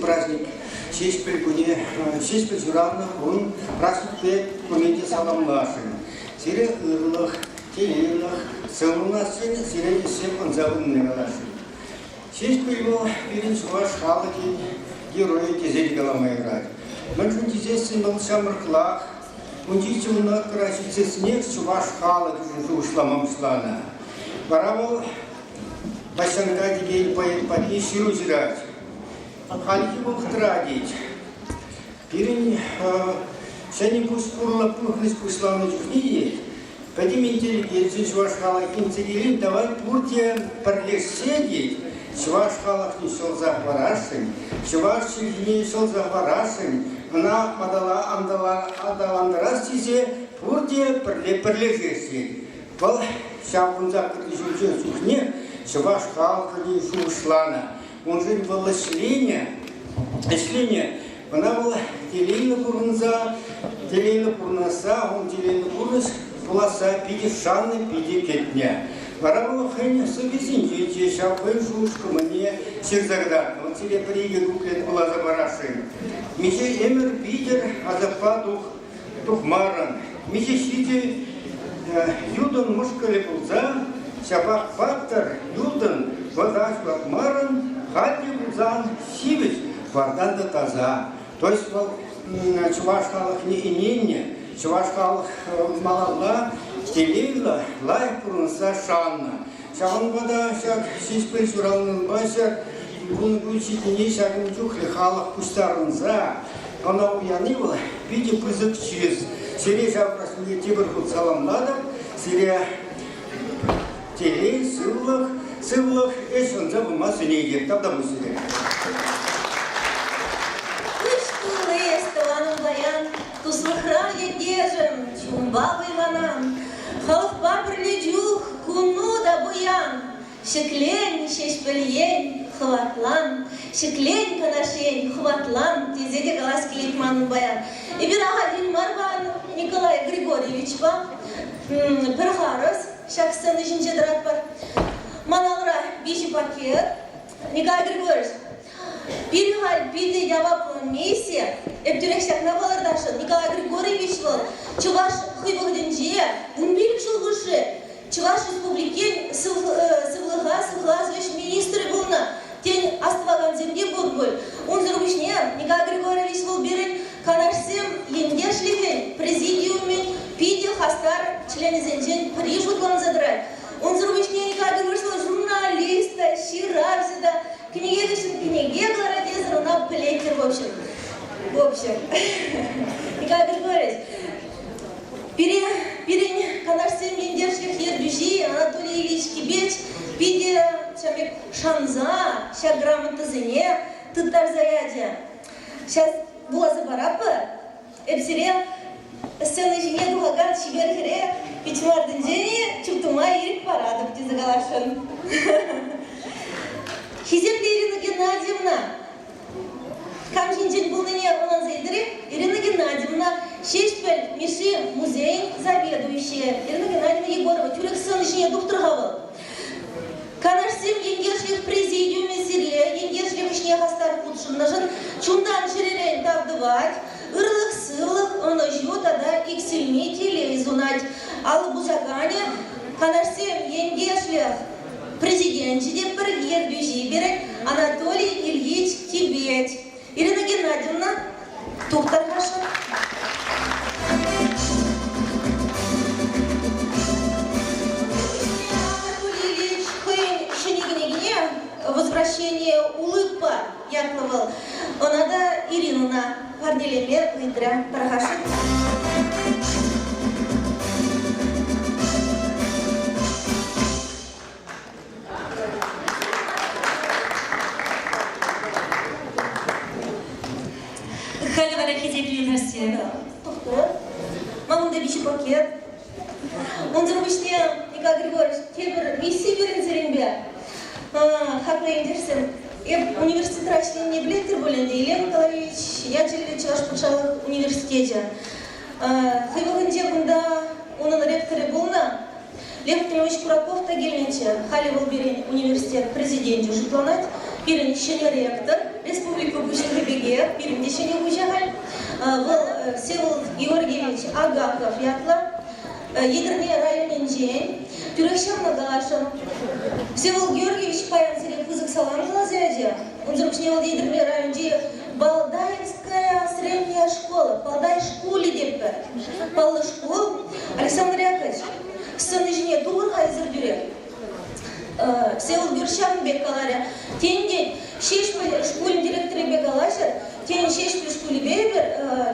праздник. Шесть пригуравных, он праздник комедии саламлашин. Сире ырлых, телилых, сылунасин, сире всем он заводный галашин. Шесть пригу перед ваш халки, герои тезель галамай играть. Манжун тезесин был шамрклах, он тезел на красице снег, ваш халок ушламам шлана. Паравол Басянка дигей поэт ширу зирать. Халки был традить. Пирин шани пусть пурла пухлись пуславны чухни. Пойдем интеллигенцию чуваш халак интеллигент, давай пурте парлеш седить. Чуваш халак не шел за хварашин, чуваш не шел за хварашин. Она адаландрастизе пурте парлеше седить. Пал шапун закрыли жучу чухне. Чуваш халка не шушлана. Он же было шление, она была телейна пурнза, телейна пурнаса, он телейна пурнас, полоса пидишаны, пидикетня. Варабала хэня собесинчи, шапы шушка мне черзагда, он тебе приги куклет была за барашин. Мище эмер питер, а запа тухмаран. Мище щите юдан мушкали пулза, шапах фактор, юдан, водаш бакмаран, хати бузан, сивич, варданда таза. То есть, чуваш халах не иненне, чуваш халах малала, телейла, лай пурнаса шанна. Шаган вода, шаг шишпы шуралнын башар, бун гучитине шаган чухли халах кустарынза. Она уянила, виде пызык чиз. Сире жабрас мне тибрхут саламладов, сире телей, сывлах, эшон забы массу не едет, тогда мы сидим. Кышкулы эсталаным баян, туслыхрае держим, чумбабы ланан. Халыхпа бірлежух, куну да буян. Шеклен, шешпельен, хватлан. Шеклен, канашен, хватлан. Тезеде галас келетманын баян. И bir один Марван Николай Григорьевич ба, Перхарас, шакстан үшінші драт бар. Маналра биші пакет, Николай Григорьевич. Bir hal bir de cevap neyse, hep şakna balardaşı Николай Григорьевич var. Çuvaş hıybıgdınca, bunu bir çılgışı. Çuvaş Respublikin sıvığa министрі bulna. Ten astvagan zemde bulbul. Он зарубишне Николай Григорьевич был берен канашсем ендешлихен президиумен пиде хастар члены зенжен прижутлан задрать. Он зарубишне Николай Григорьевич был журналиста, ширавзида, книге городезер, он плетер в общем. Николай Григорьевич, перен канашсем ендешлих ердюжи Анатолий Ильич Кибеч пиде чамик шанза, ща грамота зене, тыттар заядя. Сейчас была забарапы, эпсире, сцены жіне дугаган шиберхере, пичмардың жені, чуптума ерік парадов дезагалашын. Хиземде Ирина Геннадьевна, камшинчен булныне онан зайдыры, Ирина Геннадьевна, шешпел миши музей заведующая, Ирина Геннадьевна Егорова, тюрек сцены жіне доктор Канашсем енгершлих президиуме сире, енгершлих ишне хастар кутшыннажын, чундан шеререн тавдывать, ырлых-сылых, оно жьет, ада иксельми телевизунать. Ал бузагане, канашсем енгершлих президентчи деп бір ердюжи берет Анатолий Ильич Кибет. Ирина Геннадьевна, туктар наша. Возвращение улыбка яклывал. Она да Ирина парнелеме выдря прохашит. Халя варахите приветствие. Мамун да биши пакет. Он зарубишне Николай Григорьевич, тебір миссия берін зеренбе. Хакна индерсен. Университет рачный не билетер боленде. Илья Николаевич, я челили Чуваш университете. Хыбығынде бұнда оның ректоры болна, Лев Климович Кураков та келменче Халивал Берин университет президенті жұтланат, Берин шене ректор, республика Бушкребеге, Берин дешене Бушагал, был Всеволод Георгиевич Агаков ятла, Егерне районен жен, Тюрекшамна галашын. Всеволод Георгиевич паян сирек вызык салам глазяде, он заручне был Егерне районде Балдаевская средняя школа, Балдай школе деппер, Балда школ, Александр Яковлевич, сын жіне туғырға изірдюрек. Всеволод Георгиевич бекаларя, тен ден шешпілі школын директоры бекалашыр, тен шешпілі школы бейбер,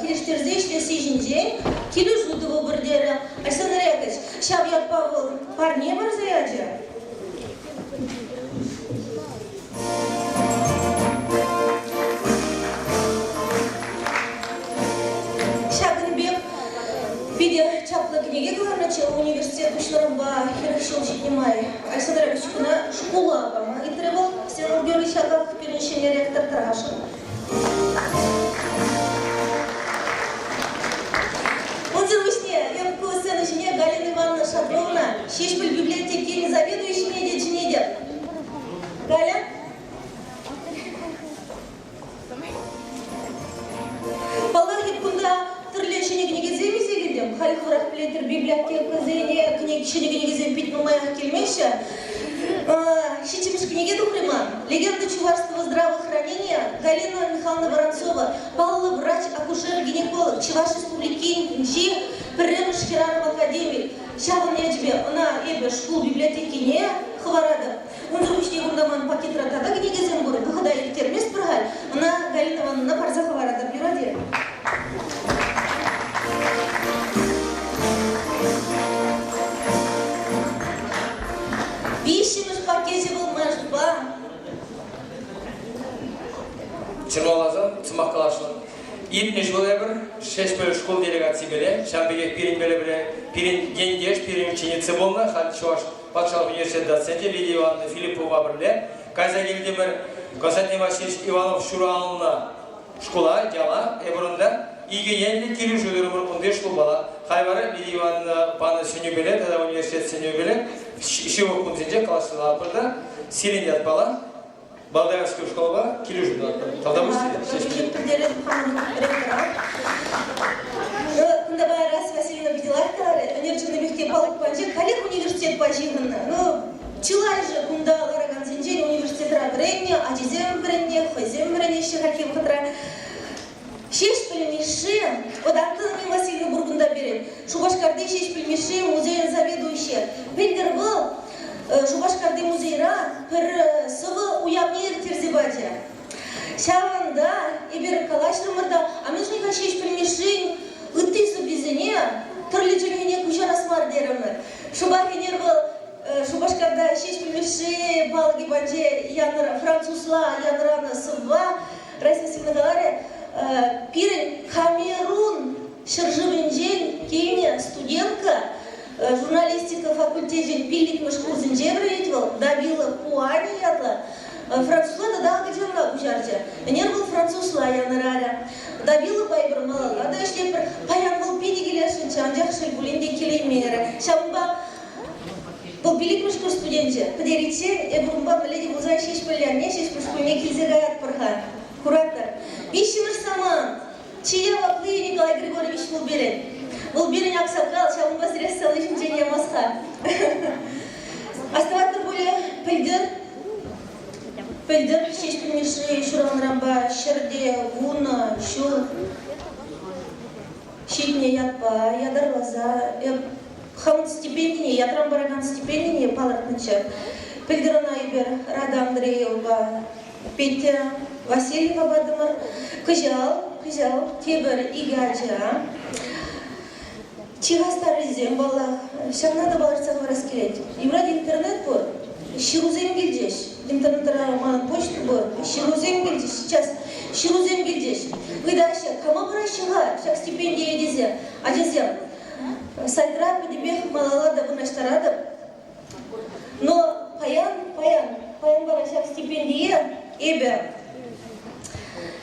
келештерзе ішлесі жінден, келі жудығы бірдері. Александр Яковлевич, шап ятпа парне бар заяджа? Пиде чапла книги начала университет учителя хирургии ученимай. Александр Яковлевич куна школа бама и требовал Всеволод Георгиевич Агаков перенесение ректор Тарашин. Он заручне, я в косвенной жене Галина Ивановна Шатровна, шишпель библиотеки не заведующий не дед. Галя? Палахи кунда түрлешіне книгезе емесе келдім. Халық құрақ білетір библиотека зейне книгезе битну маях келмеші. Шичемеш книге духрема. Легенда чувашского здравоохранения Галина Михайловна Воронцова, Павлов врач-акушер-гинеколог Чуваш республики Нчи, Премыш Хиранов академик. Шаван я тебе, она эбе школ библиотеки не хварада. Он заручне гундаман пакет ратада книгезе мбуры. Выхода термес прыгаль. Она Галина Ивановна парза хварада пираде. Бишіміз пакеті бұл мәжба. Чырмалазан, цымақ қалашылын. Итне жолы бір, шешпелі школ делегации беле, шамбегек пирин беле біле, пирин гендеш, пирин ученицы болна, хат Чуваш патшалық университет доценте Лидия Ивановна Филиппова бірле, Кайза Гельдемір, Константин Васильевич Иванов Шуралына школа, дяла, ebұрында, иге енлі келу жөлері бір бұнды школ бала. Хайвары Лидия Ивановна паны сөню беле, тогда университет сөню беле, Шивок Кунзинже қалашылы апырда, Сирен ятпала, Балдаевская школа, келу жөлі апырда. Тогда вы шешпілі. Кында Байрас Васильевна Беделайта, өнерчіні мектеп алып панжы, коллег университет пажығынна. Чылай же кunda Лараган Зинжен университет радренне, Ажизем бренне, Хойзем бренне, Шехаким хатра. Шеш пілмеші, Антония Васильевна Бургунда берет. Шубашкарды шеш пілмеші музейін заведующий. Пендер был Шубашкарды музейра пір сывы уявнер терзебатя. Шаванда, ибер калашрымырда, а межника шеш пілмеші үттейсі бізіне түрлі жүлігіне күші расмар дерімі. Шубакенер был Шубашкарда шеш пілмеші балги банже яныр французла, яныраны сыва. Россия сигнагаларе Пирин Камерун Шыржывенжен Кения студентка журналистика факультетен пилик мышкурзен жеврейтвал добила пуани ятла французла да гажарла кужаржа энер был французла янырара добила байбыр малала да иштепир паян был пини келешин чанжак шельбулинде келеймере шамба был пилик мышкур студенте подерите эбурумба леди бузай шешпелерне шешпушкуне килзегаят пырхан куратор. Бишимир саман, чия плыви Николай Григорьевич Булберин. Булберин аксакал, шалым басрес салышын жене масха. Оставаться более пельдер, шешпилмеши, шуран рамба, шерде, гуна, шур, щитне ятпа, ядар лаза, хамут стипендине, ятрам бараган стипендине, палатныча. Пельдерона ибер, Рада Андреева, Петя, Васильева Бадымыр, Кыжал, Тебір Игача, Чигастар Резем бала, Шамнада баларцах варас келет. Ибрад интернет бор, Ширузем гильдеш, интернеттара мана почту бор, Ширузем гильдеш, сейчас Ширузем гильдеш. Выдаща, кама барашыға, шак стипендия едезе, ажезем. Сайдра педебех малала да вынаштарады. Но паян барашак стипендия, эбе.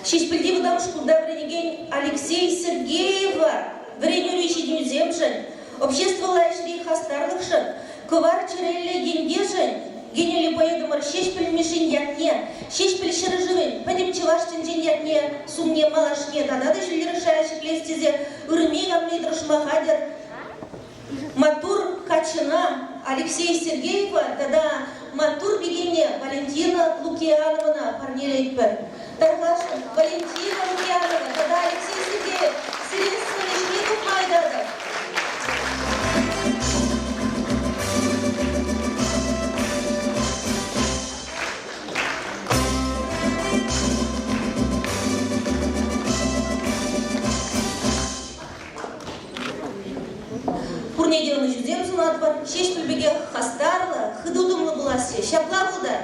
Шешпілдегі дамышқұлда вренеген Алексей Сергеева, вренюрющий демземшін, общество лайшри хастарлықшын, Ковар черелле гендежен, генели поедумар шешпілмешін ятне, шешпіл шырыжывен, падем чеваштын жен ятне, сумне малашне, тада да жүлдірішая шеклестезе, үрімей гамнейдір шмахадер. Матур Качина Алексей Сергеева, тада матур бегене Валентина Лукьяновна парнелейтпер. Таргаш Валентина Лукьянова, тада Алексей Сергеев, средства лишников майдада. Пурнедерны жүздем сунатпар, шеш пілбеге хастарла, хыдудымлы буласы, шапла булда.